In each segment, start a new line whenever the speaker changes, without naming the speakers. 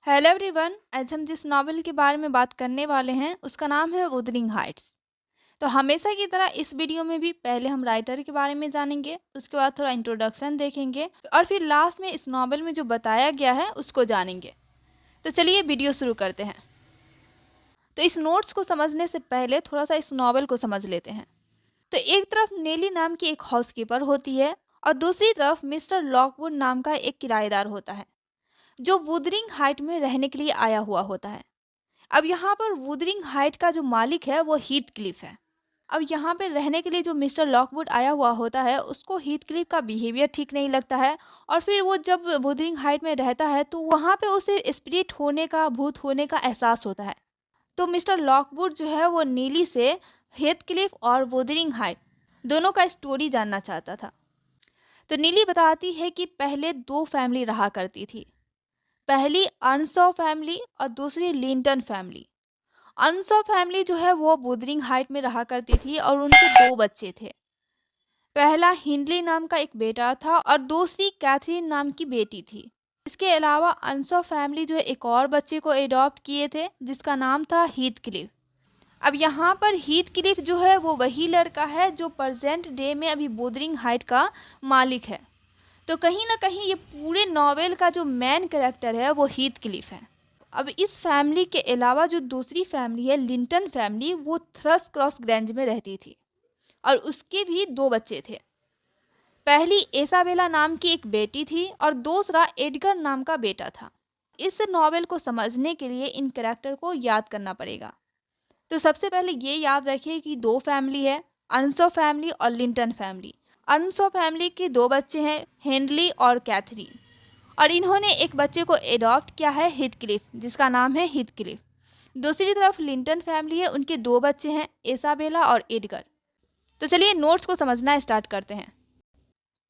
Hello everyone. आज हम जिस नॉवेल के बारे में बात करने वाले हैं उसका नाम है वुदरिंग हाइट्स। तो हमेशा की तरह इस वीडियो में भी पहले हम राइटर के बारे में जानेंगे, उसके बाद थोड़ा इंट्रोडक्शन देखेंगे और फिर लास्ट में इस नॉवेल में जो बताया गया है उसको जानेंगे। तो चलिए वीडियो शुरू करते हैं। तो इस नोट्स को समझने से पहले थोड़ा सा इस नॉवेल को समझ लेते हैं। तो एक तरफ नेली नाम की एक हाउसकीपर होती है और दूसरी तरफ मिस्टर लॉकवुड नाम का एक किराएदार होता है जो वुदरिंग हाइट में रहने के लिए आया हुआ होता है। अब यहाँ पर वुदरिंग हाइट का जो मालिक है वो हीथ क्लिफ है। अब यहाँ पे रहने के लिए जो मिस्टर लॉकवुड आया हुआ होता है उसको हीथ क्लिफ का बिहेवियर ठीक नहीं लगता है और फिर वो जब वुदरिंग हाइट में रहता है तो वहाँ पे उसे स्पिरिट होने का, भूत होने का एहसास होता है। तो मिस्टर लॉकवुड जो है वो नीली से हीथ क्लिफ और वुदरिंग हाइट दोनों का स्टोरी जानना चाहता था। तो नीली बताती है कि पहले दो फैमिली रहा करती थी, पहली अर्नसॉ फैमिली और दूसरी लिंटन फैमिली। अर्नसॉ फैमिली जो है वो वुदरिंग हाइट में रहा करती थी और उनके दो बच्चे थे। पहला हिंडली नाम का एक बेटा था और दूसरी कैथरीन नाम की बेटी थी। इसके अलावा अर्नसॉ फैमिली जो है एक और बच्चे को एडॉप्ट किए थे जिसका नाम था हीथ क्लिफ। अब यहाँ पर हीथ क्लिफ जो है वो वही लड़का है जो प्रेजेंट डे में अभी वुदरिंग हाइट का मालिक है। तो कहीं ना कहीं ये पूरे नॉवेल का जो मेन कैरेक्टर है वो हीथ क्लिफ है। अब इस फैमिली के अलावा जो दूसरी फैमिली है लिंटन फैमिली, वो थ्रस क्रॉस ग्रेंज में रहती थी और उसके भी दो बच्चे थे। पहली एसाबेला नाम की एक बेटी थी और दूसरा एडगर नाम का बेटा था। इस नॉवेल को समझने के लिए इन कैरेक्टर को याद करना पड़ेगा। तो सबसे पहले ये याद रखिए कि दो फैमिली है, अर्नसॉ फैमिली और लिंटन फैमिली। अर्नसॉ फैमिली के दो बच्चे हैं, हेनली और कैथरीन, और इन्होंने एक बच्चे को एडॉप्ट किया है हीथ क्लिफ जिसका नाम है हीथ क्लिफ। दूसरी तरफ लिंटन फैमिली है, उनके दो बच्चे हैं, एसाबेला और एडगर। तो चलिए नोट्स को समझना स्टार्ट करते हैं।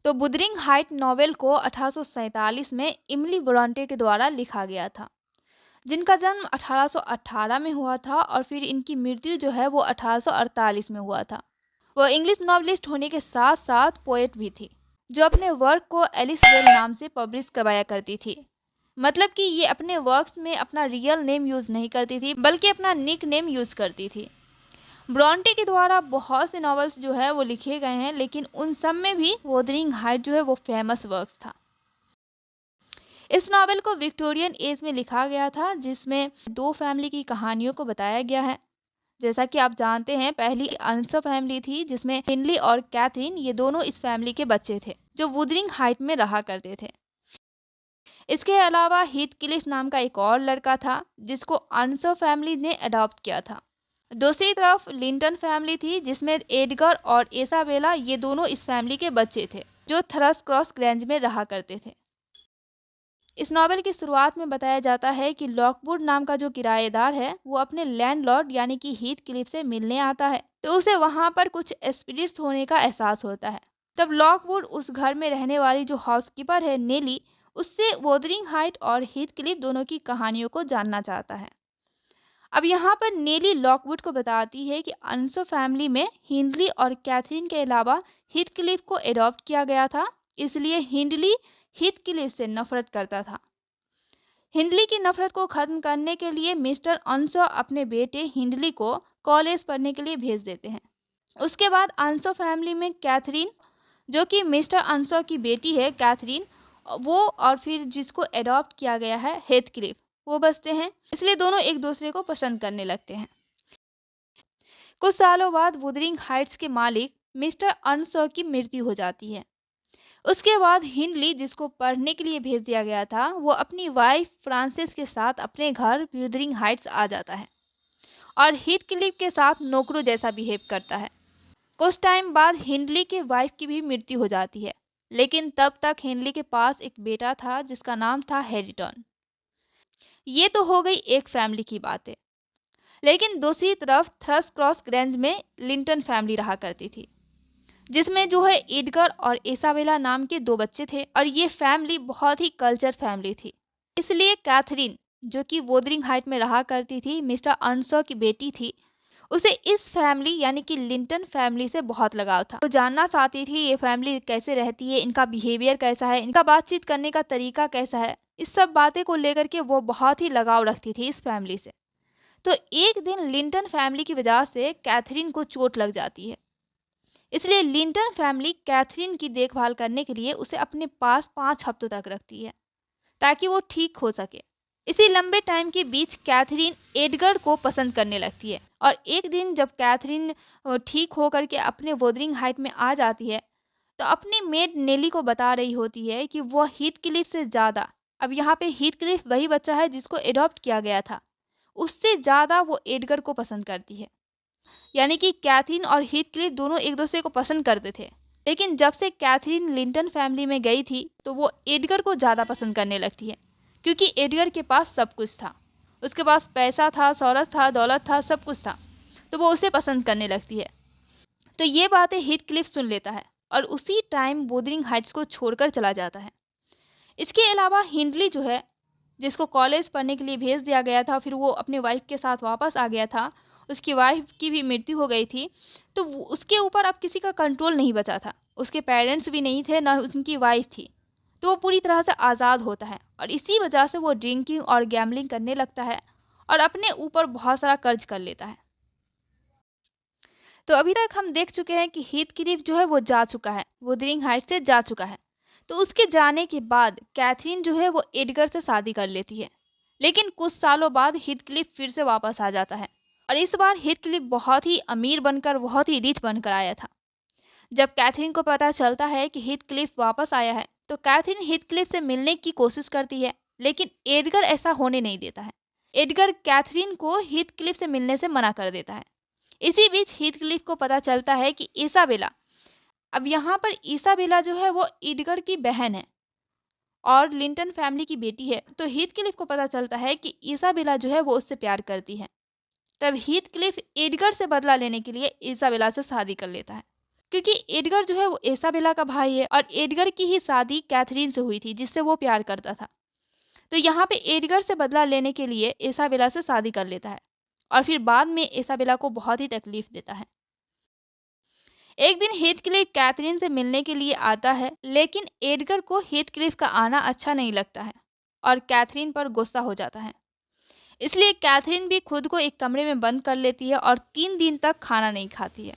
तो वुदरिंग हाइट नॉवेल को 1847 में इमली ब्रॉन्टे के द्वारा लिखा गया था, जिनका जन्म 1818 में हुआ था और फिर इनकी मृत्यु जो है वो 1848 में हुआ था। वो इंग्लिश नॉवलिस्ट होने के साथ साथ पोएट भी थी जो अपने वर्क को एलिस बेल नाम से पब्लिश करवाया करती थी। मतलब कि ये अपने वर्क्स में अपना रियल नेम यूज़ नहीं करती थी बल्कि अपना निक नेम यूज़ करती थी। ब्रॉन्टे के द्वारा बहुत से नॉवेल्स जो है वो लिखे गए हैं, लेकिन उन सब में भी वुदरिंग हाइट जो है वो फेमस वर्क्स था। इस नॉवेल को विक्टोरियन एज में लिखा गया था जिसमें दो फैमिली की कहानियों को बताया गया है। जैसा कि आप जानते हैं पहली अर्नसॉ फैमिली थी जिसमें हिंडली और कैथरीन ये दोनों इस फैमिली के बच्चे थे जो वुदरिंग हाइट में रहा करते थे। इसके अलावा हीथ क्लिफ नाम का एक और लड़का था जिसको अर्नसॉ फैमिली ने अडॉप्ट किया था। दूसरी तरफ लिंटन फैमिली थी जिसमें एडगर और एसाबेला ये दोनों इस फैमिली के बच्चे थे जो थ्रस क्रॉस ग्रेंज में रहा करते थे। इस नॉवेल की शुरुआत में बताया जाता है कि लॉकवुड नाम का जो किराएदार है वो अपने लैंडलॉर्ड यानी कि हीथ क्लिफ से मिलने आता है, तो उसे वहाँ पर कुछ स्पिरिट्स होने का एहसास होता है। तब लॉकवुड उस घर में रहने वाली जो हाउसकीपर है नेली, उससे वुदरिंग हाइट और हीथ क्लिफ दोनों की कहानियों को जानना चाहता है। अब यहाँ पर नेली लॉकवुड को बताती है कि अर्नसॉ फैमिली में हिंडली और कैथरीन के अलावा हीथ क्लिफ को एडॉप्ट किया गया था, इसलिए हिंडली हीथ क्लिफ से नफरत करता था। हिंडली की नफरत को खत्म करने के लिए मिस्टर अर्नसॉ अपने बेटे हिंडली को कॉलेज पढ़ने के लिए भेज देते हैं। उसके बाद अर्नसॉ फैमिली में कैथरीन, जो कि मिस्टर अर्नसॉ की बेटी है कैथरीन, वो और फिर जिसको एडॉप्ट किया गया है हीथ क्लिफ, वो बसते हैं। इसलिए दोनों एक दूसरे को पसंद करने लगते हैं। कुछ सालों बाद वुदरिंग हाइट्स के मालिक मिस्टर अर्नसॉ की मृत्यु हो जाती है। उसके बाद हिंडली, जिसको पढ़ने के लिए भेज दिया गया था, वो अपनी वाइफ फ्रांसिस के साथ अपने घर वुदरिंग हाइट्स आ जाता है और हीथ क्लिफ के साथ नौकरों जैसा बिहेव करता है। कुछ टाइम बाद हिंडली के वाइफ की भी मृत्यु हो जाती है, लेकिन तब तक हिंडली के पास एक बेटा था जिसका नाम था हैरिटन। ये तो हो गई एक फैमिली की बातें, लेकिन दूसरी तरफ थ्रस क्रॉस ग्रेंज में लिंटन फैमिली रहा करती थी जिसमें जो है एडगर और एसाबेला नाम के दो बच्चे थे और ये फैमिली बहुत ही कल्चर फैमिली थी। इसलिए कैथरीन, जो कि वुदरिंग हाइट में रहा करती थी, मिस्टर अर्नसॉ की बेटी थी, उसे इस फैमिली यानी कि लिंटन फैमिली से बहुत लगाव था। वो जानना चाहती थी ये फैमिली कैसे रहती है, इनका बिहेवियर कैसा है, इनका बातचीत करने का तरीका कैसा है। इस सब बातें को लेकर के वो बहुत ही लगाव रखती थी इस फैमिली से। तो एक दिन लिंटन फैमिली की वजह से कैथरीन को चोट लग जाती है। इसलिए लिंटन फैमिली कैथरीन की देखभाल करने के लिए उसे अपने पास 5 हफ्तों तक रखती है ताकि वो ठीक हो सके। इसी लंबे टाइम के बीच कैथरीन एडगर को पसंद करने लगती है और एक दिन जब कैथरीन ठीक होकर के अपने वोदरिंग हाइट में आ जाती है तो अपनी मेड नेली को बता रही होती है कि वह हीथक्लिफ से ज़्यादा, अब यहाँ पे हीथक्लिफ वही बच्चा है जिसको एडॉप्ट किया गया था, उससे ज़्यादा वो एडगर को पसंद करती है। यानी कि कैथरीन और हीथक्लिफ दोनों एक दूसरे को पसंद करते थे, लेकिन जब से कैथरीन लिंटन फैमिली में गई थी तो वो एडगर को ज़्यादा पसंद करने लगती है, क्योंकि एडगर के पास सब कुछ था। उसके पास पैसा था, शौहरत था, दौलत था, सब कुछ था, तो वो उसे पसंद करने लगती है। तो ये बातें हीथक्लिफ सुन लेता है और उसी टाइम वुदरिंग हाइट्स को छोड़कर चला जाता है। इसके अलावा हिंडली जो है, जिसको कॉलेज पढ़ने के लिए भेज दिया गया था, फिर वो अपनी वाइफ के साथ वापस आ गया था, उसकी वाइफ की भी मृत्यु हो गई थी, तो उसके ऊपर अब किसी का कंट्रोल नहीं बचा था। उसके पेरेंट्स भी नहीं थे, ना उनकी वाइफ थी, तो वो पूरी तरह से आज़ाद होता है और इसी वजह से वो ड्रिंकिंग और गैम्बलिंग करने लगता है और अपने ऊपर बहुत सारा कर्ज कर लेता है। तो अभी तक हम देख चुके हैं कि हीथक्लिफ जो है वो जा चुका है, वुदरिंग हाइट से जा चुका है। तो उसके जाने के बाद कैथरीन जो है वो एडगर से शादी कर लेती है, लेकिन कुछ सालों बाद हीथक्लिफ फिर से वापस आ जाता है और इस बार हीथक्लिफ बहुत ही अमीर बनकर, बहुत ही रिच बनकर आया था। जब कैथरीन को पता चलता है कि हीथक्लिफ वापस आया है तो कैथरीन हीथक्लिफ से मिलने की कोशिश करती है, लेकिन एडगर ऐसा होने नहीं देता है। एडगर कैथरीन को हीथक्लिफ से मिलने से मना कर देता है। इसी बीच हीथक्लिफ को पता चलता है कि इसाबेला, अब यहाँ पर इसाबेला जो है वो एडगर की बहन है और लिंटन फैमिली की बेटी है। तो हीथक्लिफ को पता चलता है कि इसाबेला जो है वो उससे प्यार करती है। तब हीथक्लिफ एडगर से बदला लेने के लिए इसाबेला से शादी कर लेता है, क्योंकि एडगर जो है वो इसाबेला का भाई है और एडगर की ही शादी कैथरीन से हुई थी जिससे वो प्यार करता था। तो यहाँ पे एडगर से बदला लेने के लिए इसाबेला से शादी कर लेता है और फिर बाद में इसाबेला को बहुत ही तकलीफ देता है। एक दिन हीथक्लिफ कैथरीन से मिलने के लिए आता है, लेकिन एडगर को हीथक्लिफ का आना अच्छा नहीं लगता है और कैथरीन पर गुस्सा हो जाता है। इसलिए कैथरीन भी खुद को एक कमरे में बंद कर लेती है और 3 दिन तक खाना नहीं खाती है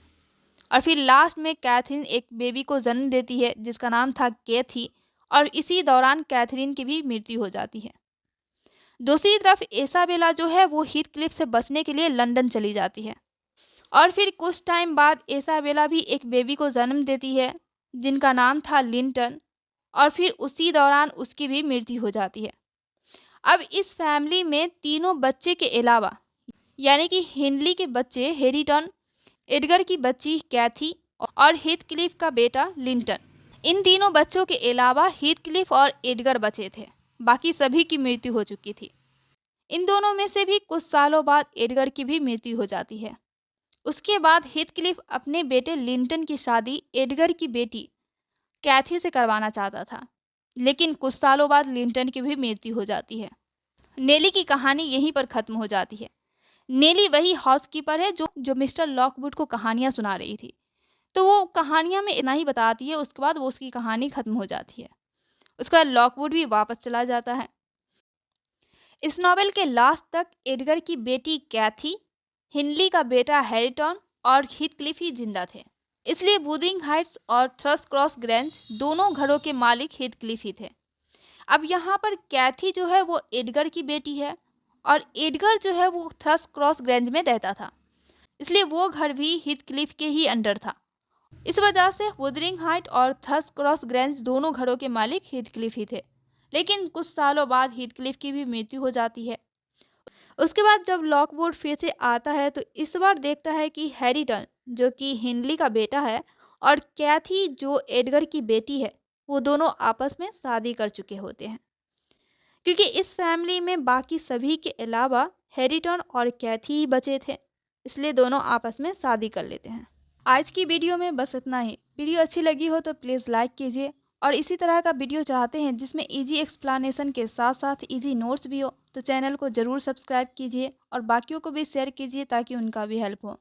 और फिर लास्ट में कैथरीन एक बेबी को जन्म देती है जिसका नाम था कैथी और इसी दौरान कैथरीन की भी मृत्यु हो जाती है। दूसरी तरफ इसाबेला जो है वो हीथक्लिफ से बचने के लिए लंदन चली जाती है और फिर कुछ टाइम बाद इसाबेला भी एक बेबी को जन्म देती है जिनका नाम था लिंटन और फिर उसी दौरान उसकी भी मृत्यु हो जाती है। अब इस फैमिली में तीनों बच्चे के अलावा, यानी कि हिंडली के बच्चे हैरिटन, एडगर की बच्ची कैथी और हीथक्लिफ का बेटा लिंटन, इन तीनों बच्चों के अलावा हीथक्लिफ और एडगर बचे थे। बाकी सभी की मृत्यु हो चुकी थी। इन दोनों में से भी कुछ सालों बाद एडगर की भी मृत्यु हो जाती है। उसके बाद हीथक्लिफ अपने बेटे लिंटन की शादी एडगर की बेटी कैथी से करवाना चाहता था, लेकिन कुछ सालों बाद लिंटन की भी मृत्यु हो जाती है। नेली की कहानी यहीं पर ख़त्म हो जाती है। नेली वही हाउसकीपर है जो मिस्टर लॉकवुड को कहानियाँ सुना रही थी। तो वो कहानियाँ में इतना ही बताती है, उसके बाद वो उसकी कहानी ख़त्म हो जाती है। उसके बाद लॉकवुड भी वापस चला जाता है। इस नॉवेल के लास्ट तक एडगर की बेटी कैथी, हिंडली का बेटा हैरिटन और हीथक्लिफ ही जिंदा थे। इसलिए वुदरिंग हाइट्स और थ्रस्ट क्रॉस ग्रेंज दोनों घरों के मालिक हीथक्लिफ ही थे। अब यहाँ पर कैथी जो है वो एडगर की बेटी है और एडगर जो है वो थ्रस्ट क्रॉस ग्रेंज में रहता था, इसलिए वो घर भी हीथक्लिफ के ही अंडर था। इस वजह से वुदरिंग हाइट और थ्रस्ट क्रॉस ग्रेंज दोनों घरों के मालिक हीथक्लिफ ही थे। लेकिन कुछ सालों बाद हीथक्लिफ की भी मृत्यु हो जाती है। उसके बाद जब लॉकवुड फिर से आता है तो इस बार देखता है कि हैरिटन, जो कि हिंडली का बेटा है, और कैथी, जो एडगर की बेटी है, वो दोनों आपस में शादी कर चुके होते हैं। क्योंकि इस फैमिली में बाकी सभी के अलावा हैरिटन और कैथी ही बचे थे, इसलिए दोनों आपस में शादी कर लेते हैं। आज की वीडियो में बस इतना ही। वीडियो अच्छी लगी हो तो प्लीज़ लाइक कीजिए और इसी तरह का वीडियो चाहते हैं जिसमें इजी एक्सप्लेनेशन के साथ साथ इजी नोट्स भी हो तो चैनल को ज़रूर सब्सक्राइब कीजिए और बाकियों को भी शेयर कीजिए ताकि उनका भी हेल्प हो।